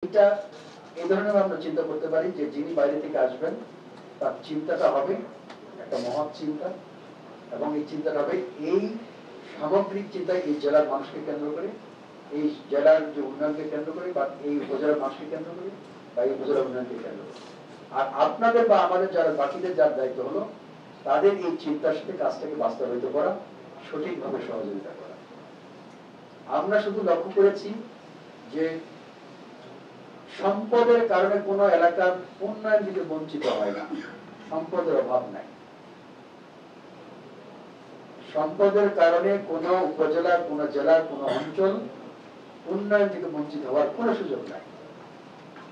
এটা এই ধরনের আমরা চিন্তা করতে পারি যে যিনি বাইরে থেকে আসবেন তার চিন্তাটা হবে একটা মহৎ চিন্তা, এবং এই চিন্তাটা হবে এই সামগ্রিক চিন্তা এই জেলার মানুষকে কেন্দ্র করে, এই জেলার যে উন্নয়নকে কেন্দ্র করে, বা এই উপজেলার মানুষকে কেন্দ্র করে, বা এই উপজেলার উন্নয়নকে কেন্দ্র করে। আর আপনাদের বা আমাদের যারা বাকিদের যার দায়িত্ব হলো তাদের এই চিন্তার সাথে কাজটাকে বাস্তবায়িত করা, সঠিকভাবে সহযোগিতা করা। আমরা শুধু লক্ষ্য করেছি যে সম্পদের কারণে কোনো এলাকার উন্নয়ন থেকে বঞ্চিত হয় না, সম্পদের অভাব নাই। সম্পদের কারণে কোনো উপজেলা, কোনো জেলা, কোনো অঞ্চল উন্নয়ন থেকে বঞ্চিত হওয়ার কোনো সুযোগ নাই।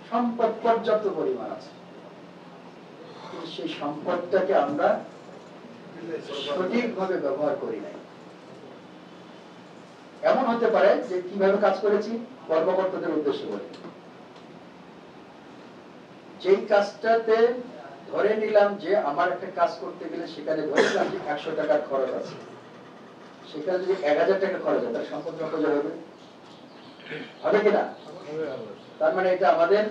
সম্পদ পর্যাপ্ত পরিমাণ আছে, সেই সম্পদটাকে আমরা সঠিকভাবে ব্যবহার করি নাই। এমন হতে পারে যে কিভাবে কাজ করেছি, কর্মকর্তাদের উদ্দেশ্য করে যেই কাজটাতে ধরে নিলাম যে আমার একটা কাজ করতে গেলে সেখানে ধরে নিলাম যে 100 টাকার খরচ আছে, সেখানে যদি 1000 টাকা খরচ হয় তার সম্পদ কত হবে? হবে কিনা? তার মানে এটা আমাদের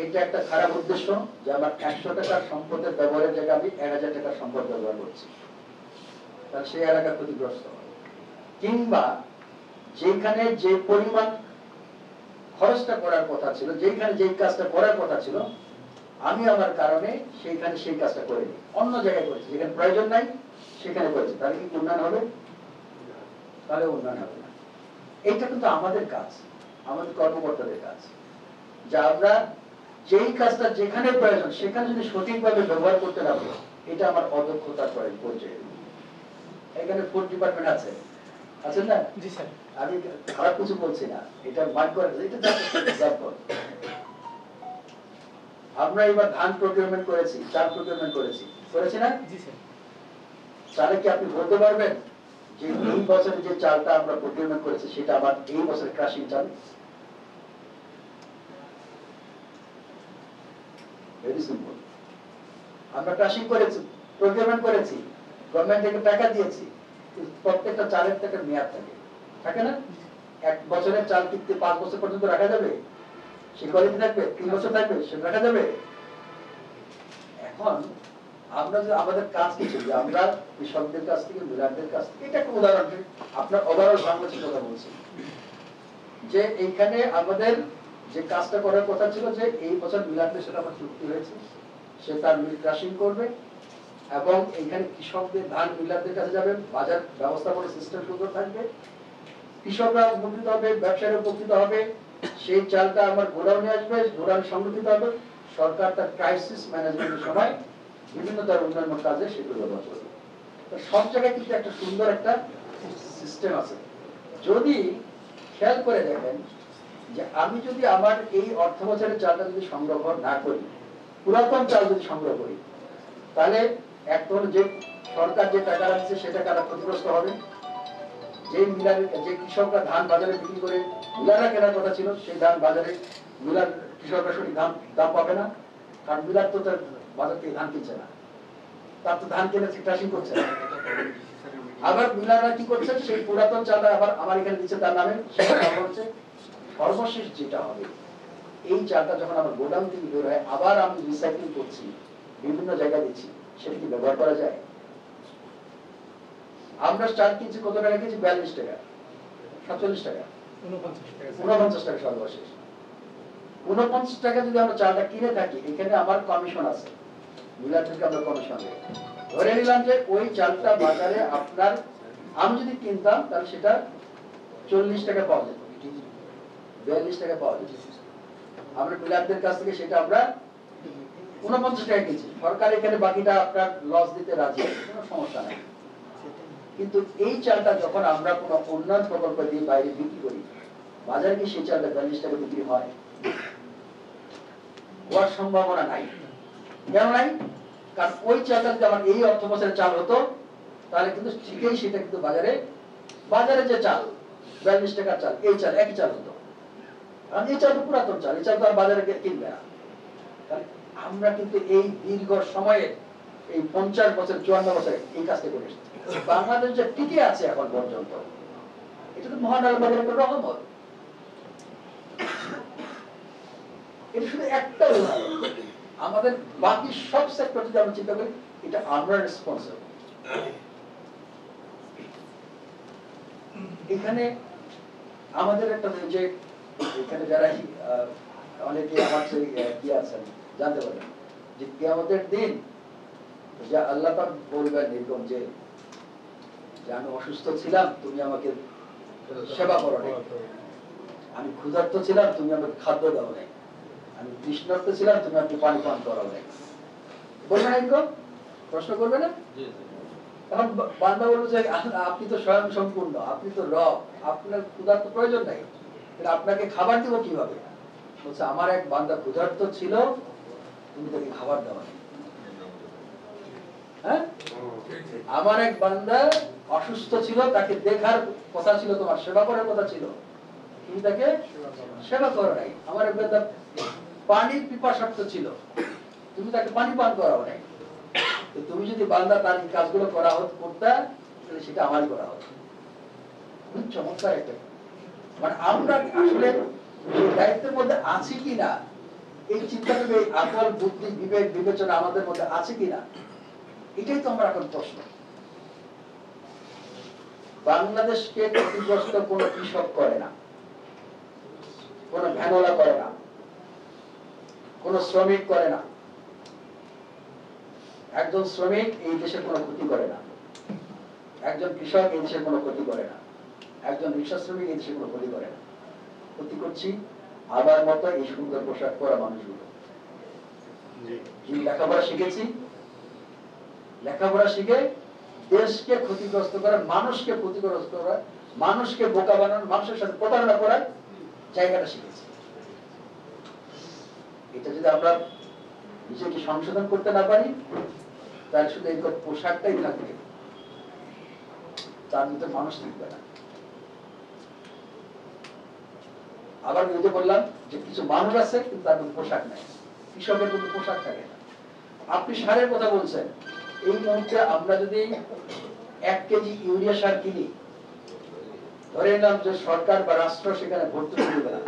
এটা একটা খারাপ উদ্দেশ্য যে আমার 100 টাকার সম্পদের ব্যবহারের জায়গায় আমি 1000 টাকার সম্পদ ব্যবহার করছি, তাহলে সেই এলাকা ক্ষতিগ্রস্ত হবে। কিংবা যেখানে যে পরিমাণ খরচটা করার কথা ছিল, যেখানে যে কাজটা করার কথা ছিল, আমি আমার কারণে সেইখানে সেই কাজটা করিনি, অন্য জায়গায় করেছি, যেখানে প্রয়োজন নাই সেখানে করেছি, তাহলে কি উন্নয়ন হবে? তাহলে উন্নয়ন হবে না। এইটা কিন্তু আমাদের কাজ, আমাদের কর্মকর্তাদের কাজ, যে আমরা যেই কাজটা যেখানে প্রয়োজন সেখানে যদি সঠিকভাবে ব্যবহার করতে না পারি, এটা আমার অদক্ষতার পরিচয়। এখানে ফুড ডিপার্টমেন্ট আছে, আছেন না? জি স্যার। আমি খারাপ কিছু বলছি না, এটা মাইন্ড করে, এটা এক্সাম্পল। আমরা এবার ধান প্রকিউরমেন্ট করেছি, চাল প্রকিউরমেন্ট করেছি না? জি স্যার। তাহলে কি আপনি বলতে পারবেন যে এই বছরে যে চালটা আমরা প্রকিউরমেন্ট করেছি সেটা আমার এই বছরে ক্রাশিং চাল? Very simple. আমরা ক্রাশিং করেছি, প্রকিউরমেন্ট করেছি, গভর্নমেন্ট থেকে টাকা দিয়েছি, প্রত্যেকটা চালের থেকে মেয়াদ থাকে না? 1 বছরের চাল কিনতে 5 বছর পর্যন্ত রাখা যাবে? সে কোয়ালিটি থাকবে? 3 বছর থাকবে? সেটা রাখা যাবে? এখন আমরা যে আমাদের কাজ কিছু যে আমরা কৃষকদের কাছ থেকে, মিলারদের কাছ থেকে, এটা একটা উদাহরণ, আপনার ওভারঅল বাংলাদেশের কথা বলছি, যে এইখানে আমাদের যে কাজটা করার কথা ছিল যে এই বছর মিলারদের সাথে আমার চুক্তি হয়েছে, সে তার মিল ক্রাশিং করবে এবং এইখানে কৃষকদের ধান মিলারদের কাছে যাবে, বাজার ব্যবস্থাপনা সিস্টেম সুন্দর থাকবে, কৃষকরা উপকৃত হবে, ব্যবসায়ীরা উপকৃত হবে, সেই চালটা আমার গোডাউনে আসবে, গোডাউন সংরক্ষিত হবে, সরকার তার ক্রাইসিস ম্যানেজমেন্টের সময় বিভিন্ন তার উন্নয়ন কাজে সেগুলো ব্যবহার করবে। সব জায়গায় কিন্তু একটা সুন্দর একটা সিস্টেম আছে। যদি খেয়াল করে দেখেন যে আমি যদি আমার এই অর্থ বছরের চালটা যদি সংগ্রহ না করি, পুরাতন চাল যদি সংগ্রহ করি, তাহলে একটা হলো যে সরকার যে টাকা রাখছে সে টাকাটা ক্ষতিগ্রস্ত হবে, যে মিলারের যে কৃষকরা ধান বাজারে বিক্রি করে মিলাররা কেনার কথা ছিল সেই ধান বাজারে মিলার কৃষকরা সঠিক দাম পাবে না, কারণ মিলার তো তার বাজার থেকে ধান কিনছে না, তার তো ধান কিনে ক্রাশিং করছে না। আবার মিলাররা কি করছে, সেই পুরাতন চালটা আবার আমার এখানে দিচ্ছে তার নামে, সেটা হচ্ছে সর্বশেষ যেটা হবে এই চালটা যখন আমার গোডাউন থেকে বের হয় আবার আমি রিসাইক্লিং করছি, বিভিন্ন জায়গায় দিচ্ছি, সেটা কি ব্যবহার করা যায়? আমরা চাল কিনছি কত টাকা কিনছি? 42 টাকা, 47 টাকা, 49 টাকা সর্বশেষ। 49 টাকা যদি আমরা চালটা কিনে থাকি, এখানে আমার কমিশন আছে, মিলার থেকে আমরা কমিশন দেব। ধরে নিলাম যে ওই চালটা বাজারে আপনার আমি যদি কিনতাম তাহলে সেটা 40 টাকা পাওয়া যেত, 42 টাকা পাওয়া যেত। আমরা মিলারদের কাছ থেকে সেটা আমরা 49 টাকা কিনছি, সরকার এখানে বাকিটা আপনার লস দিতে রাজি, কোনো সমস্যা নাই। কিন্তু এই চালটা যখন আমরা কোনো উন্নয়ন প্রকল্প দিয়ে বাইরে বিক্রি করি, বাজারে কি সেই চালটা 42 টাকা বিক্রি হয়? হওয়ার সম্ভাবনা নাই। কেন নাই? কারণ ওই চালটা যদি আমার এই অর্থ বছরের চাল হতো তাহলে কিন্তু ঠিকই সেটা কিন্তু বাজারে যে চাল 42 টাকার চাল, এই চাল একই চাল হতো, কারণ এই চাল তো পুরাতন চাল, এই চাল তো আর বাজারে কিনবে না। আমরা কিন্তু এই দীর্ঘ সময়ে এই 50 বছর 54 বছরে এই কাজটা করে এসেছি। বাংলাদেশ যে টিকে আছে এখন পর্যন্ত, এটা তো মহান আল্লাহর একটা রহমত। এটা শুধু একটা উদাহরণ। আমাদের বাকি সব সেক্টর যদি আমরা চিন্তা করি, এটা আমরা রেসপন্সিবল। এখানে আমাদের একটা যে এখানে যারা অনেকে আমার কি আছেন জানতে পারেন যে কিয়ামতের দিন যে আল্লাহ পাক বলবেন এরকম যে আমি অসুস্থ ছিলাম, তুমি আমাকে সেবা করো নাই, আমি ক্ষুধার্ত ছিলাম, তুমি আমাকে খাদ্য দাও নাই, আমি তৃষ্ণার্ত ছিলাম, তুমি আমাকে পানি পান করাও নাই। বলবে না এরকম? প্রশ্ন করবে না? তখন বান্দা বলবে যে আপনি তো স্বয়ং সম্পূর্ণ, আপনি তো রব, আপনার ক্ষুধার তো প্রয়োজন নাই, আপনাকে খাবার দিব কিভাবে? বলছে আমার এক বান্দা ক্ষুধার্ত ছিল, তুমি তাকে খাবার দাও নাই। হ্যাঁ, আমার এক বান্দা অসুস্থ ছিল, তাকে দেখার কথা ছিল, তোমার সেবা করার কথা ছিল, তুমি তাকে সেবা করো নাই। আমার এক বান্দা পানির পিপাসার্থ ছিল, তুমি তাকে পানি পান করাও নাই। তুমি যদি বান্দা তার কাজগুলো করা হতো করতা, তাহলে সেটা আমারই করা হতো। খুব চমৎকার একটা, মানে আমরা আসলে দায়িত্বের মধ্যে আছি কিনা, এই চিন্তাটা, আকল, বুদ্ধি, বিবেক, বিবেচনা আমাদের মধ্যে আছে কিনা, এটাই তো আমরা এখন প্রশ্ন। বাংলাদেশকে ক্ষতিগ্রস্ত কোনো কৃষক করে না, কোন ভ্যানওয়ালা করে না, কোন শ্রমিক করে না। একজন শ্রমিক এই দেশের কোনো ক্ষতি করে না, একজন কৃষক এই দেশের কোনো ক্ষতি করে না, একজন রিক্সা শ্রমিক এই দেশের কোনো ক্ষতি করে না। ক্ষতি করছি আমার মতো এই সুন্দর পোশাক পরা মানুষগুলো। লেখাপড়া শিখেছি, লেখাপড়া শিখে দেশকে ক্ষতিগ্রস্ত করা, মানুষকে ক্ষতিগ্রস্ত করা, মানুষকে বোকা বানানো, মানুষের সাথে প্রতারণা করার জায়গাটা শিখেছি। এটা যদি আমরা নিজেকে সংশোধন করতে না পারি, তাহলে শুধু এই পোশাকটাই থাকবে, তার ভিতরে মানুষ থাকবে না। আবার ওই যে বললাম যে কিছু মানুষ আছে কিন্তু তার মধ্যে পোশাক নাই, কৃষকের মধ্যে পোশাক থাকে না। আপনি সারের কথা বলছেন, এই মুহূর্তে আমরা যদি 1 কেজি ইউরিয়া সার কিনি, ধরে নিলাম যে সরকার বা রাষ্ট্র সেখানে ভর্তুকি দেবে না,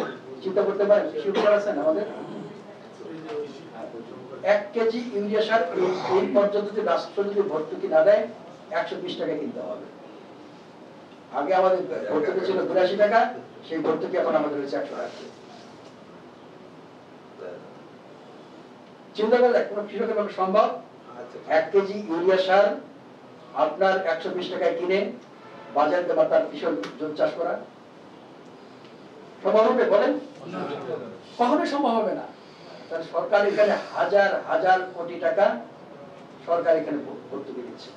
চিন্তা করতে পারেন কৃষি উপর আছেন আমাদের 1 কেজি ইউরিয়া সার এই পর্যন্ত যদি রাষ্ট্র যদি ভর্তুকি না দেয় 120 টাকা কিনতে হবে। আগে আমাদের ভর্তুকি ছিল 82 টাকা, সেই ভর্তুকি এখন আমাদের হচ্ছে 100 টাকা। চিন্তা করে দেখ কোন কৃষকের পক্ষে সম্ভব 1 কেজি ইউরিয়া সার আপনার 120 টাকায় কিনে বাজারে দেওয়া, তার কৃষক জমি চাষ করা সম্ভব হবে? বলেন, কখনোই সম্ভব হবে না। তাহলে সরকার এখানে হাজার হাজার কোটি টাকা সরকার এখানে ভর্তুকি দিচ্ছে।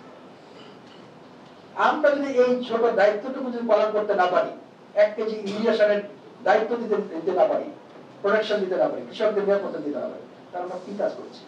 আমরা যদি এই ছোট দায়িত্বটুকু যদি পালন করতে না পারি, 1 কেজি ইউরিয়া সারের দায়িত্ব দিতে না পারি, প্রোডাকশন দিতে না পারি, কৃষকদের নিরাপত্তা দিতে না পারি, তাহলে আমরা কি কাজ করছি?